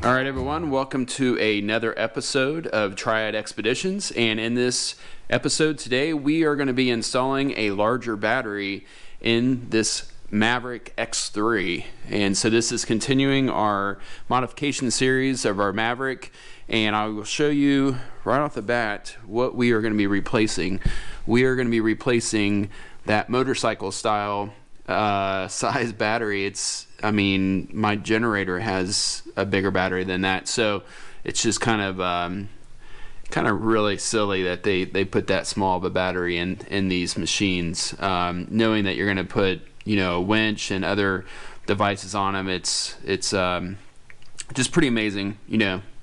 All right, everyone, welcome to another episode of Triad Expeditions, and in this episode today we are going to be installing a larger battery in this Maverick X3. And so this is continuing our modification series of our Maverick, and I will show you right off the bat what we are going to be replacing. We are going to be replacing that motorcycle style size battery. My generator has a bigger battery than that, so it's just kind of really silly that they put that small of a battery in these machines, knowing that you're going to put a winch and other devices on them. It's just pretty amazing,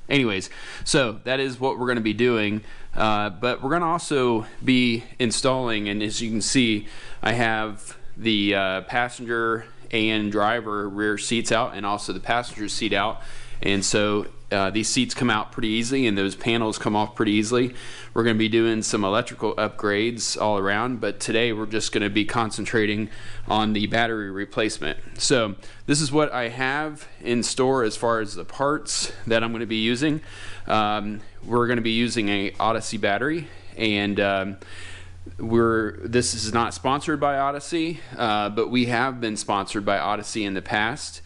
Anyways, so that is what we're going to be doing, but we're going to also be installing, and as you can see, I have the passenger and driver rear seats out, and also the passenger seat out. And so these seats come out pretty easily, and those panels come off pretty easily. We're going to be doing some electrical upgrades all around, but today we're just going to be concentrating on the battery replacement. So this is what I have in store as far as the parts that I'm going to be using. We're going to be using a Odyssey battery, and this is not sponsored by Odyssey, but we have been sponsored by Odyssey in the past,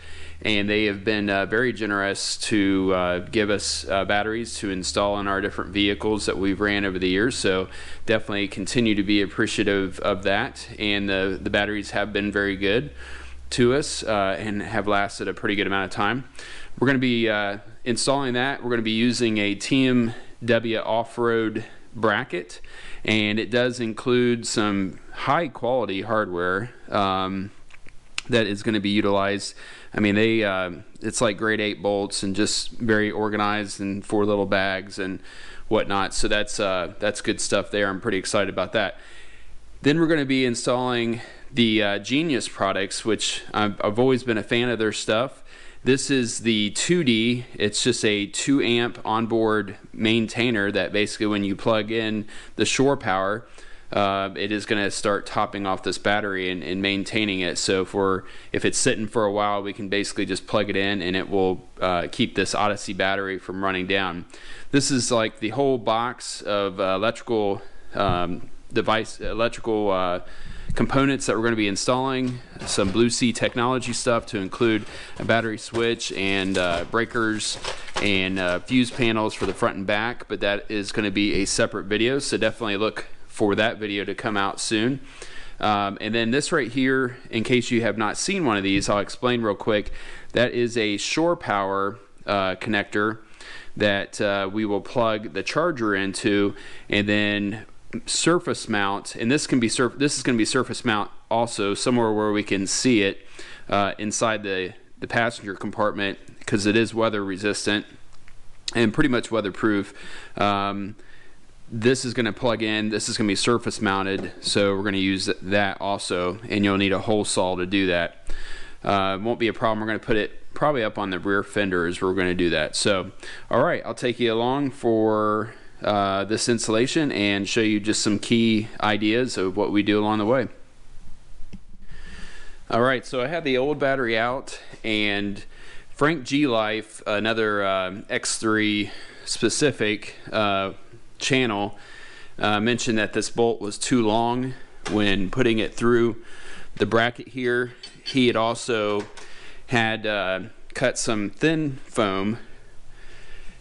and they have been very generous to give us batteries to install in our different vehicles that we've ran over the years. So definitely continue to be appreciative of that, and the batteries have been very good to us and have lasted a pretty good amount of time. We're going to be installing that. We're going to be using a TMW Offroad bracket, and it does include some high quality hardware that is going to be utilized. I mean, it's like grade 8 bolts and just very organized in 4 little bags and whatnot. So that's good stuff there. I'm pretty excited about that. Then we're going to be installing the Genius products, which I've always been a fan of their stuff. This is the 2D. It's just a 2 amp onboard maintainer that basically when you plug in the shore power, it is going to start topping off this battery and maintaining it. So if it's sitting for a while, we can basically just plug it in, and it will keep this Odyssey battery from running down. This is like the whole box of electrical components that we're going to be installing. Some Blue Sea Technology stuff to include a battery switch and breakers and fuse panels for the front and back, but that is going to be a separate video, so definitely look for that video to come out soon. And then this right here, in case you have not seen one of these, I'll explain real quick. That is a shore power connector that we will plug the charger into, and then surface mount, and this is going to be surface mount also, somewhere where we can see it inside the passenger compartment, because it is weather resistant and pretty much weatherproof. This is going to plug in. This is going to be surface mounted, so we're going to use that also, and you'll need a hole saw to do that. It won't be a problem. We're going to put it probably up on the rear fenders where we're going to do that. So all right, I'll take you along for this installation and show you just some key ideas of what we do along the way. Alright, so I have the old battery out, and Frank G Life, another X3 specific channel, mentioned that this bolt was too long when putting it through the bracket here. He had also had cut some thin foam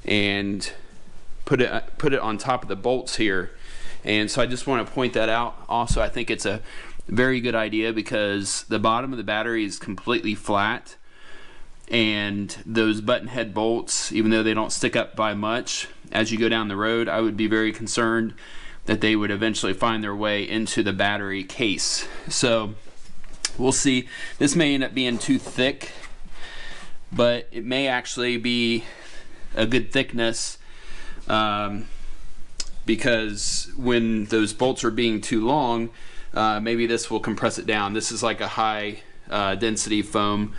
and put it on top of the bolts here, and so I just want to point that out. Also, I think it's a very good idea because the bottom of the battery is completely flat, and those button head bolts, even though they don't stick up by much, as you go down the road, I would be very concerned that they would eventually find their way into the battery case. So we'll see. This may end up being too thick, but it may actually be a good thickness, because when those bolts are being too long, maybe this will compress it down. This is like a high density foam,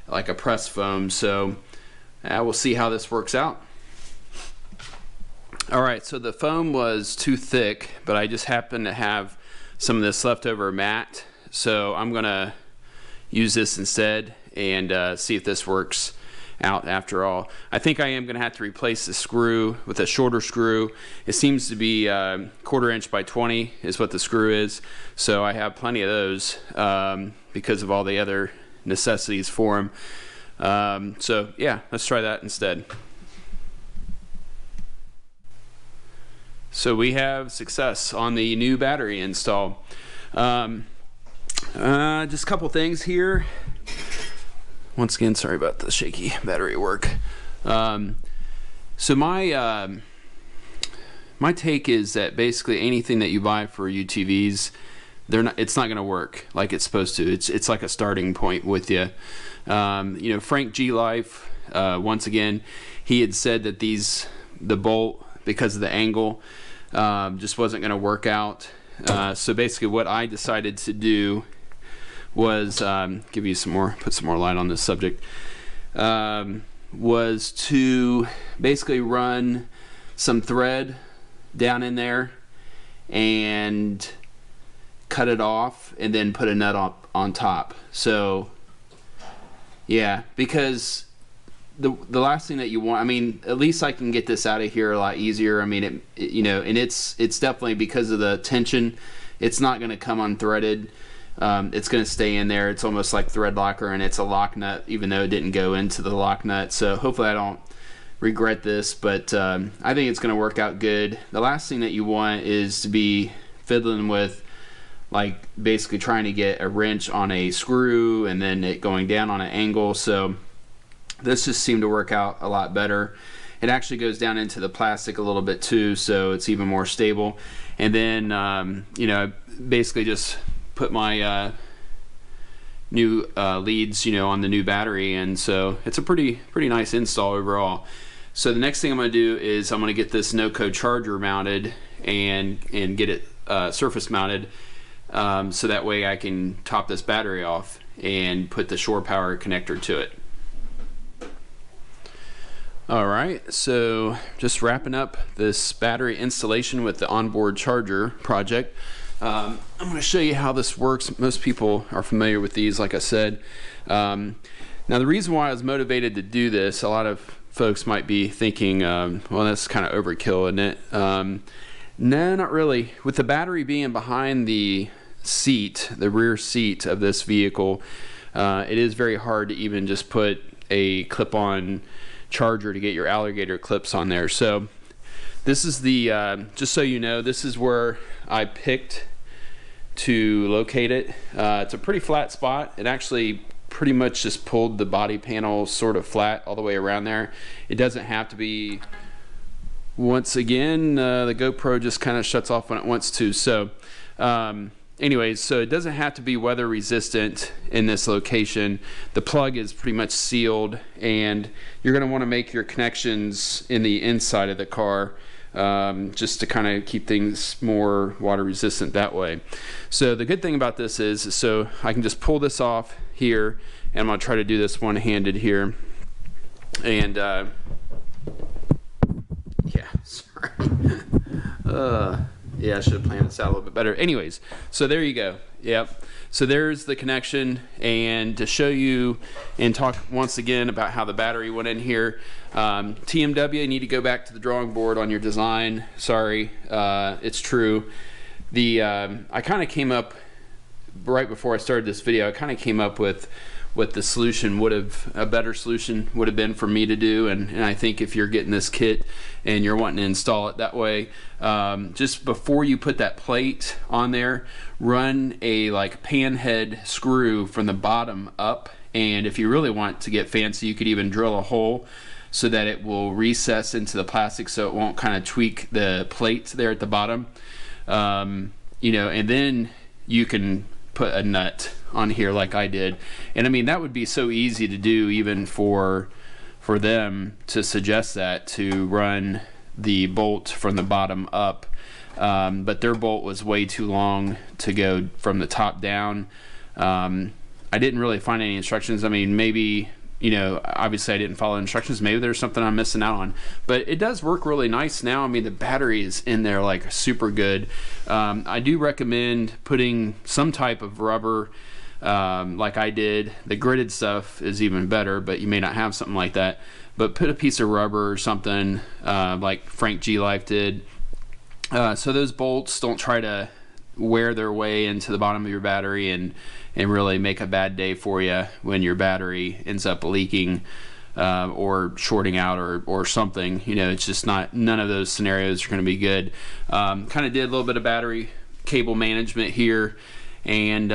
like a press foam, so we'll see how this works out. Alright, so the foam was too thick, but I just happen to have some of this leftover mat, so I'm gonna use this instead and see if this works out after all. I think I am going to have to replace the screw with a shorter screw. It seems to be 1/4 inch by 20 is what the screw is, so I have plenty of those because of all the other necessities for them. So yeah, let's try that instead. So we have success on the new battery install. Just a couple things here. Once again, sorry about the shaky battery work. So my take is that basically anything that you buy for UTVs, it's not going to work like it's supposed to. It's like a starting point with you. You know, Frank G Life, once again, he had said that the bolt, because of the angle, just wasn't going to work out. So basically what I decided to do was put some more light on this subject, was to basically run some thread down in there and cut it off and then put a nut on top. So yeah, because the last thing that you want, I mean, at least I can get this out of here a lot easier. I mean, you know, and it's definitely because of the tension, it's not going to come unthreaded. It's going to stay in there. It's almost like thread locker, and it's a lock nut, even though it didn't go into the lock nut. So hopefully I don't regret this, but I think it's going to work out good. The last thing that you want is to be fiddling with, like, basically trying to get a wrench on a screw and then it going down on an angle. So this just seemed to work out a lot better. It actually goes down into the plastic a little bit too, so it's even more stable. And then you know, basically just put my new leads, you know, on the new battery, and so it's a pretty nice install overall. So the next thing I'm going to do is I'm going to get this Noco charger mounted and get it surface mounted, so that way I can top this battery off and put the shore power connector to it. Alright, so just wrapping up this battery installation with the onboard charger project. I'm going to show you how this works. Most people are familiar with these, like I said. Now the reason why I was motivated to do this, a lot of folks might be thinking, well, that's kind of overkill, isn't it? No, not really. With the battery being behind the seat, the rear seat of this vehicle, it is very hard to even just put a clip-on charger to get your alligator clips on there. So this is the just so you know, this is where I picked to locate it. It's a pretty flat spot. It actually pretty much just pulled the body panel sort of flat all the way around there. It doesn't have to be. Once again, the GoPro just kind of shuts off when it wants to. So anyways, so it doesn't have to be weather resistant in this location. The plug is pretty much sealed, and you're going to want to make your connections in the inside of the car, just to kind of keep things more water resistant that way. So the good thing about this is, so I can just pull this off here, and I'm going to try to do this one-handed here. And yeah, sorry. Yeah, I should have planned this out a little bit better. Anyways, so there you go. Yep. So there's the connection, and to show you and talk once again about how the battery went in here, TMW, you need to go back to the drawing board on your design. Sorry, it's true. I kind of came up, right before I started this video, I kind of came up with what the solution would have, a better solution would have been for me to do, and I think if you're getting this kit and you're wanting to install it that way, just before you put that plate on there, run a like pan head screw from the bottom up, and if you really want to get fancy, you could even drill a hole so that it will recess into the plastic so it won't kind of tweak the plate there at the bottom, you know, and then you can put a nut on here like I did. And I mean, that would be so easy to do even for them to suggest that, to run the bolt from the bottom up, but their bolt was way too long to go from the top down. I didn't really find any instructions. I mean, maybe, you know, obviously I didn't follow instructions. Maybe there's something I'm missing out on, but it does work really nice now. I mean, the battery is in there like super good. I do recommend putting some type of rubber like I did. The gridded stuff is even better, but you may not have something like that. But put a piece of rubber or something, like Frank G. Life did, so those bolts don't try to wear their way into the bottom of your battery and really make a bad day for you when your battery ends up leaking or shorting out or something. You know, it's just none of those scenarios are going to be good. Kind of did a little bit of battery cable management here, and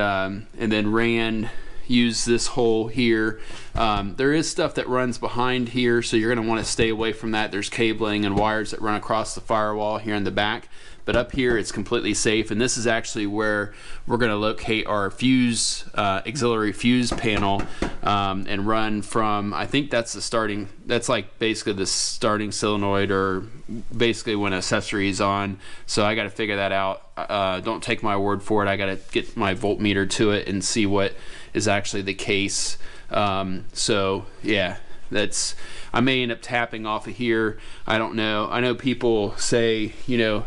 then use this hole here. There is stuff that runs behind here, so you're going to want to stay away from that. There's cabling and wires that run across the firewall here in the back, but up here it's completely safe. And this is actually where we're going to locate our fuse, auxiliary fuse panel, and run from, I think that's that's like basically the starting solenoid, or basically when accessory is on. So I got to figure that out. Don't take my word for it. I got to get my voltmeter to it and see what is actually the case. So yeah, I may end up tapping off of here. I don't know. I know people say, you know,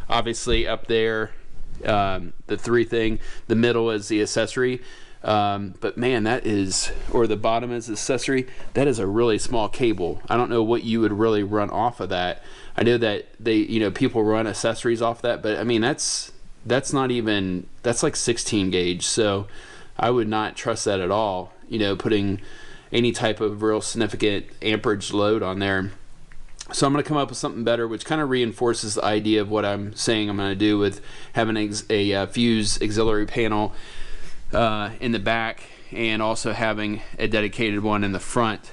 obviously up there, the 3 thing, the middle is the accessory, but man, or the bottom is the accessory. That is a really small cable. I don't know what you would really run off of that. I know that people run accessories off that, but I mean, that's like 16 gauge. So I would not trust that at all, you know, putting any type of real significant amperage load on there. So I'm going to come up with something better, which kind of reinforces the idea of what I'm saying I'm going to do with having a fuse auxiliary panel in the back, and also having a dedicated one in the front.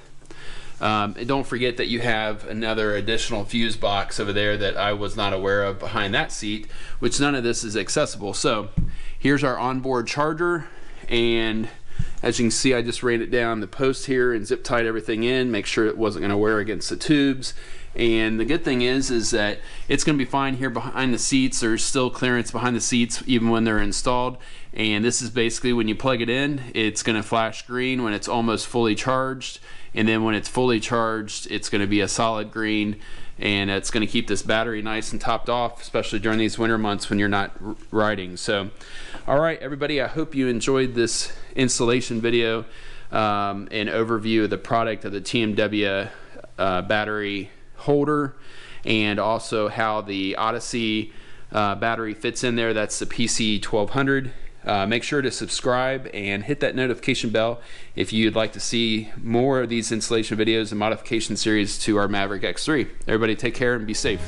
And don't forget that you have another additional fuse box over there that I was not aware of behind that seat, which none of this is accessible. So here's our onboard charger, and as you can see, I just ran it down the post here and zip tied everything in, make sure it wasn't going to wear against the tubes. And the good thing is that it's going to be fine here behind the seats. There's still clearance behind the seats even when they're installed. And this is basically when you plug it in, it's going to flash green when it's almost fully charged, and then when it's fully charged, it's going to be a solid green, and it's going to keep this battery nice and topped off, especially during these winter months when you're not riding. So all right, everybody, I hope you enjoyed this installation video and overview of the product of the TMW battery holder, and also how the Odyssey battery fits in there. That's the PC 1200. Make sure to subscribe and hit that notification bell if you'd like to see more of these installation videos and modification series to our Maverick X3. Everybody take care and be safe.